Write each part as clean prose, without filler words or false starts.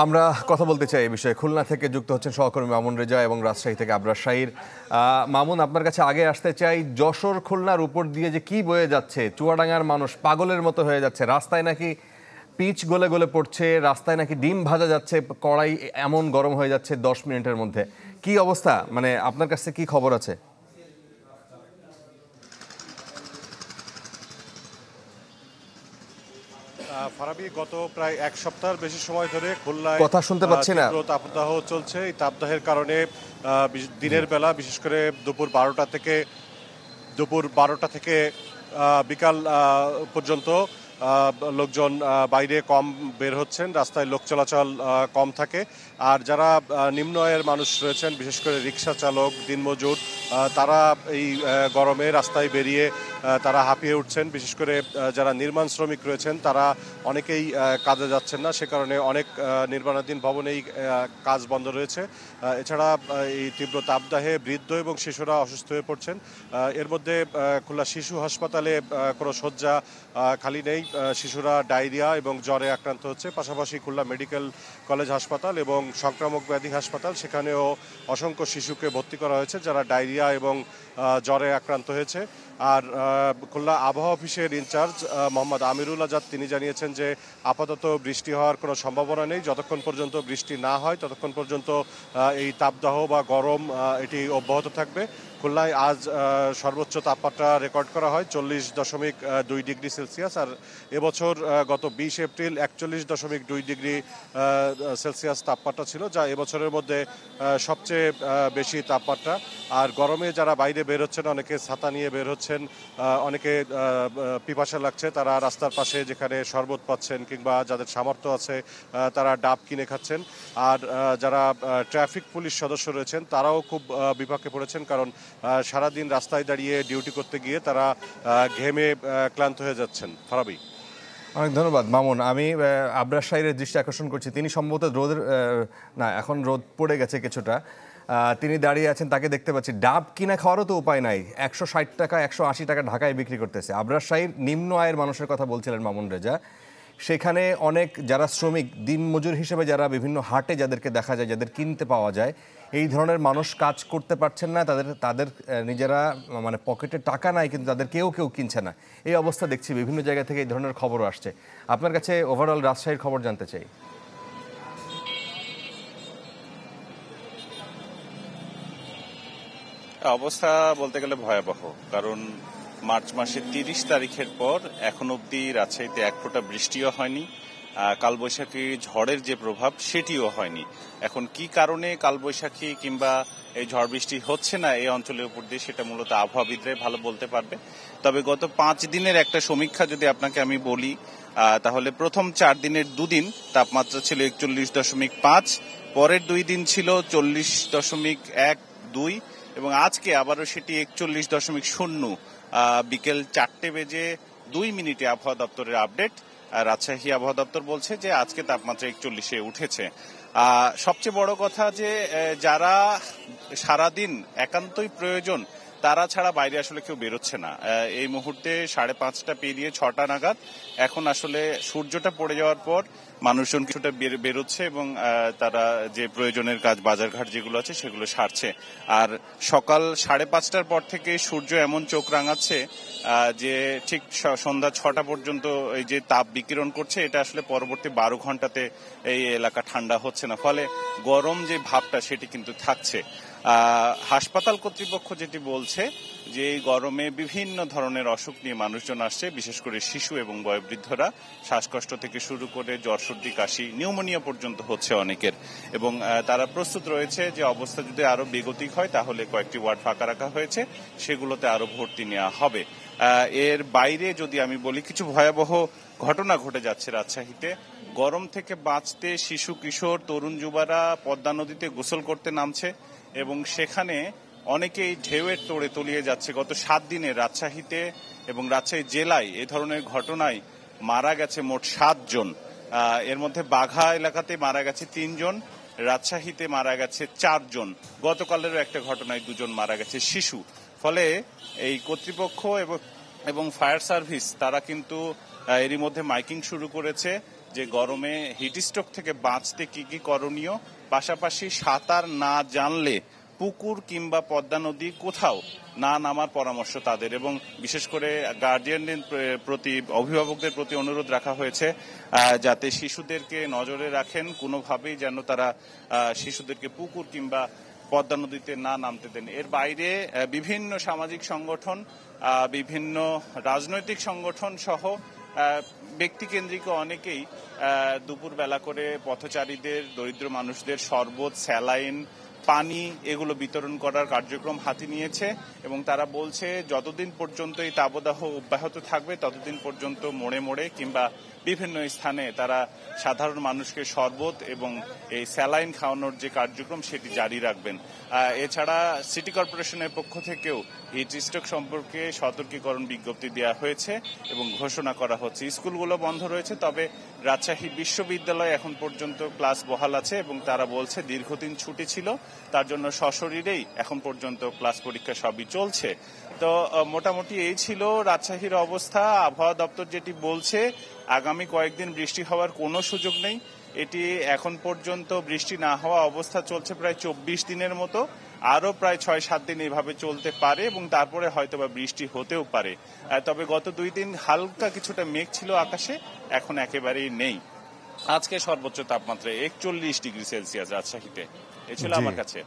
আমরা কথা বলতে চাই এই বিষয়ে। খুলনা থেকে যুক্ত হচ্ছেন সহকর্মী মামুন রেজা এবং রাজশাহী থেকে আবরার শাহীর। মামুন, আপনার কাছে আগে আসতে চাই, যশোর খুলনার উপর দিয়ে যে কি বয়ে যাচ্ছে, চুয়াডাঙ্গার মানুষ পাগলের মতো হয়ে যাচ্ছে, রাস্তায় নাকি পিচ গলে গলে পড়ছে, রাস্তায় নাকি ডিম ভাজা যাচ্ছে, কড়াই এমন গরম হয়ে যাচ্ছে 10 মিনিটের মধ্যে। কি অবস্থা, মানে আপনার কাছে কি খবর আছে? ফারাবি, গত প্রায় এক সপ্তাহের বেশি সময় ধরে খুলনায় কথা শুনতে পাচ্ছি না। তীব্র তাপদাহ চলছে। এই তাপদাহের কারণে দিনের বেলা, বিশেষ করে দুপুর 12টা থেকে বিকাল পর্যন্ত লোকজন বাইরে কম বের হচ্ছেন, রাস্তায় লোক চলাচল কম থাকে। আর যারা নিম্ন আয়ের মানুষ রয়েছেন, বিশেষ করে রিক্সা চালক, দিনমজুর, তারা এই গরমে রাস্তায় বেরিয়ে তারা হাঁপিয়ে উঠছেন। বিশেষ করে যারা নির্মাণ শ্রমিক রয়েছেন তারা অনেকেই কাজে যাচ্ছেন না, সে কারণে অনেক নির্মাণাধীন ভবনেই কাজ বন্ধ রয়েছে। এছাড়া এই তীব্র তাপদাহে বৃদ্ধ এবং শিশুরা অসুস্থ হয়ে পড়ছেন। এর মধ্যে খুলনা শিশু হাসপাতালে কোনো শয্যা খালি নেই। শিশুরা ডায়রিয়া এবং জ্বরে আক্রান্ত হচ্ছে। পাশাপাশি খুলনা মেডিকেল কলেজ হাসপাতাল এবং সংক্রামক ব্যাধি হাসপাতাল, সেখানেও অসংখ্য শিশুকে ভর্তি করা হয়েছে যারা ডায়রিয়া এবং জ্বরে আক্রান্ত হয়েছে। আর খুলনা আবহাওয়া অফিসের ইনচার্জ মোহাম্মদ আমিরুল আজাদ তিনি জানিয়েছেন যে আপাতত বৃষ্টি হওয়ার কোনো সম্ভাবনা নেই। যতক্ষণ পর্যন্ত বৃষ্টি না হয় ততক্ষণ পর্যন্ত এই তাপদাহ বা গরম এটি অব্যাহত থাকবে। খুলনায় আজ সর্বোচ্চ তাপমাত্রা রেকর্ড করা হয় 40.2 ডিগ্রি সেলসিয়াস। আর এবছর গত 20 এপ্রিল 41.2 ডিগ্রি সেলসিয়াস তাপমাত্রা ছিল, যা এবছরের মধ্যে সবচেয়ে বেশি তাপমাত্রা। আর গরমে যারা বাইরে বের হচ্ছেন, অনেকে ছাতা নিয়ে বের হচ্ছেন, অনেকে পিপাসা লাগছে, তারা রাস্তার পাশে যেখানে শরবত পাচ্ছেন কিংবা যাদের সামর্থ্য আছে তারা ডাব কিনে খাচ্ছেন। আর যারা ট্রাফিক পুলিশ সদস্য রয়েছেন তারাও খুব বিপাকে পড়েছেন, কারণ সারাদিন রাস্তায় দাঁড়িয়ে ডিউটি করতে গিয়ে তারা ঘেমে ক্লান্ত হয়ে যাচ্ছেন। ফারাবি, অনেক ধন্যবাদ মামুন। আমি আবরার শাহীরের দৃষ্টি আকর্ষণ করছি। তিনি সম্ভবত রোদের না, এখন রোদ পড়ে গেছে কিছুটা, তিনি দাঁড়িয়ে আছেন, তাকে দেখতে পাচ্ছি। ডাব কিনে খাওয়ারও তো উপায় নাই, 160 টাকা 180 টাকা ঢাকায় বিক্রি করতেছে। আবরার শাহীর নিম্ন আয়ের মানুষের কথা বলছিলেন মামুন রেজা। সেখানে অনেক যারা শ্রমিক, দিনমজুর হিসেবে যারা বিভিন্ন হাটে যাদেরকে দেখা যায়, যাদের কিনতে পাওয়া যায়, এই ধরনের মানুষ কাজ করতে পারছেন না। তাদের নিজেরা মানে পকেটে টাকা নাই, কিন্তু তাদের কেউ কিনছে না। এই অবস্থা দেখছি, বিভিন্ন জায়গা থেকে এই ধরনের খবরও আসছে। আপনার কাছে ওভারঅল রাজশাহীর খবর জানতে চাই। অবস্থা বলতে গেলে ভয়াবহ, কারণ মার্চ মাসের 30 তারিখের পর এখন অবধি রাজশাহীতে এক ফোঁটা বৃষ্টিও হয়নি। কালবৈশাখী ঝড়ের যে প্রভাব সেটিও হয়নি। এখন কি কারণে কালবৈশাখী কিংবা এই ঝড় বৃষ্টি হচ্ছে না এই অঞ্চলের উপর দিয়ে, সেটা মূলত আবহাওয়াবিদরাই ভালো বলতে পারবে। তবে গত 5 দিনের একটা সমীক্ষা যদি আপনাকে আমি বলি, তাহলে প্রথম 4 দিনের 2 দিন তাপমাত্রা ছিল 41.5, পরের 2 দিন ছিল 40.12 এবং আজকে আবারও সেটি 41.0 বিকেল 4:02 আবহাওয়া দপ্তরের আপডেট। রাজশাহী আবহাওয়া দপ্তর বলছে যে আজকে তাপমাত্রা 41-এ উঠেছে। সবচেয়ে বড় কথা যে যারা সারাদিন একান্তই প্রয়োজন তারা ছাড়া বাইরে আসলে কেউ বেরোচ্ছে না। এই মুহূর্তে 5:30 পেরিয়ে 6টা নাগাদ এখন আসলে সূর্যটা পড়ে যাওয়ার পর মানুষজন কিছুটা বেরোচ্ছে এবং তারা যে প্রয়োজনের কাজ, বাজারঘাট যেগুলো আছে সেগুলো সারছে। আর সকাল 5:30টার পর থেকে সূর্য এমন চোখ রাঙাচ্ছে যে ঠিক সন্ধ্যা 6টা পর্যন্ত এই যে তাপ বিকিরণ করছে, এটা আসলে পরবর্তী 12 ঘন্টাতে এই এলাকা ঠান্ডা হচ্ছে না, ফলে গরম যে ভাবটা সেটি কিন্তু থাকছে। হাসপাতাল কর্তৃপক্ষ যেটি বলছে যে এই গরমে বিভিন্ন ধরনের অসুখ নিয়ে মানুষজন আসছে, বিশেষ করে শিশু এবং বয়োবৃদ্ধরা। শ্বাসকষ্ট থেকে শুরু করে জ্বর, সর্দি, কাশি, নিউমোনিয়া পর্যন্ত হচ্ছে অনেকের, এবং তারা প্রস্তুত রয়েছে যে অবস্থা যদি আরো বেগতিক হয় তাহলে কয়েকটি ওয়ার্ড ফাঁকা রাখা হয়েছে, সেগুলোতে আরো ভর্তি নেওয়া হবে। এর বাইরে যদি আমি বলি, কিছু ভয়াবহ ঘটনা ঘটে যাচ্ছে রাজশাহীতে। গরম থেকে বাঁচতে শিশু, কিশোর, তরুণ যুবারা পদ্মা নদীতে গোসল করতে নামছে এবং সেখানে অনেকেই ঢেউয়ের তোড়ে তলিয়ে যাচ্ছে। গত 7 দিনে রাজশাহীতে এবং রাজশাহী জেলায় এ ধরনের ঘটনায় মারা গেছে মোট 7 জন। এর মধ্যে বাঘা এলাকাতে মারা গেছে 3 জন, রাজশাহীতে মারা গেছে 4 জন। গতকালেরও একটা ঘটনায় 2 জন মারা গেছে শিশু। ফলে এই কর্তৃপক্ষ এবং ফায়ার সার্ভিস তারা কিন্তু এরই মধ্যে মাইকিং শুরু করেছে। যে গরমে হিটস্ট্রোক থেকে বাঁচতে কি কি করণীয়, পাশাপাশি সাঁতার না জানলে পুকুর কিংবা পদ্মা নদী কোথাও না নামার পরামর্শ তাদের, এবং বিশেষ করে গার্ডিয়ানদের প্রতি, অভিভাবকদের প্রতি অনুরোধ রাখা হয়েছে যাতে শিশুদেরকে নজরে রাখেন, কোনোভাবেই যেন তারা শিশুদেরকে পুকুর কিংবা পদ্মা নদীতে না নামতে দেন। এর বাইরে বিভিন্ন সামাজিক সংগঠন, বিভিন্ন রাজনৈতিক সংগঠন সহ ব্যক্তিকেন্দ্রিক অনেকেই দুপুর বেলা করে পথচারীদের, দরিদ্র মানুষদের শরবত, স্যালাইন, পানি এগুলো বিতরণ করার কার্যক্রম হাতে নিয়েছে এবং তারা বলছে যতদিন পর্যন্ত এই তাবদাহ অব্যাহত থাকবে ততদিন পর্যন্ত মোড়ে মোড়ে কিংবা বিভিন্ন স্থানে তারা সাধারণ মানুষকে শরবত এবং এই স্যালাইন খাওয়ানোর যে কার্যক্রম সেটি জারি রাখবেন। এছাড়া সিটি কর্পোরেশনের পক্ষ থেকেও এই স্ট্রোক সম্পর্কে সতর্কীকরণ বিজ্ঞপ্তি দেওয়া হয়েছে এবং ঘোষণা করা হচ্ছে। স্কুলগুলো বন্ধ রয়েছে, তবে রাজশাহী বিশ্ববিদ্যালয় এখন পর্যন্ত ক্লাস বহাল আছে এবং তারা বলছে দীর্ঘদিন ছুটি ছিল, তার জন্য সশরীরেই এখন পর্যন্ত ক্লাস পরীক্ষা সবই চলছে। তো মোটামুটি এই ছিল রাজশাহীর অবস্থা। আবহাওয়া দপ্তর যেটি বলছে, আগামী কয়েকদিন বৃষ্টি হওয়ার কোনো সুযোগ নেই। এটি এখন পর্যন্ত বৃষ্টি না হওয়া অবস্থা চলছে প্রায় 24 দিনের মতো, আরো প্রায় 6-7 দিন এইভাবে চলতে পারে এবং তারপরে হয়তোবা বৃষ্টি হতেও পারে। তবে গত 2 দিন হালকা কিছুটা মেঘ ছিল আকাশে, এখন একেবারেই নেই। আজকে সর্বোচ্চ তাপমাত্রা 41 ডিগ্রি সেলসিয়াস রাজশাহীতে। এ ছিল আমার কাছে।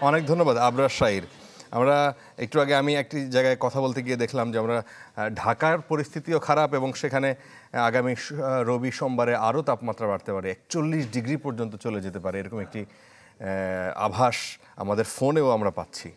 অনেক ধন্যবাদ আবরার শাহীর। আমরা একটু আগে আমি একটি জায়গায় কথা বলতে গিয়ে দেখলাম যে আমরা ঢাকার পরিস্থিতিও খারাপ এবং সেখানে আগামী রবি সোমবারে আরও তাপমাত্রা বাড়তে পারে, 41 ডিগ্রি পর্যন্ত চলে যেতে পারে, এরকম একটি আভাস আমাদের ফোনেও আমরা পাচ্ছি।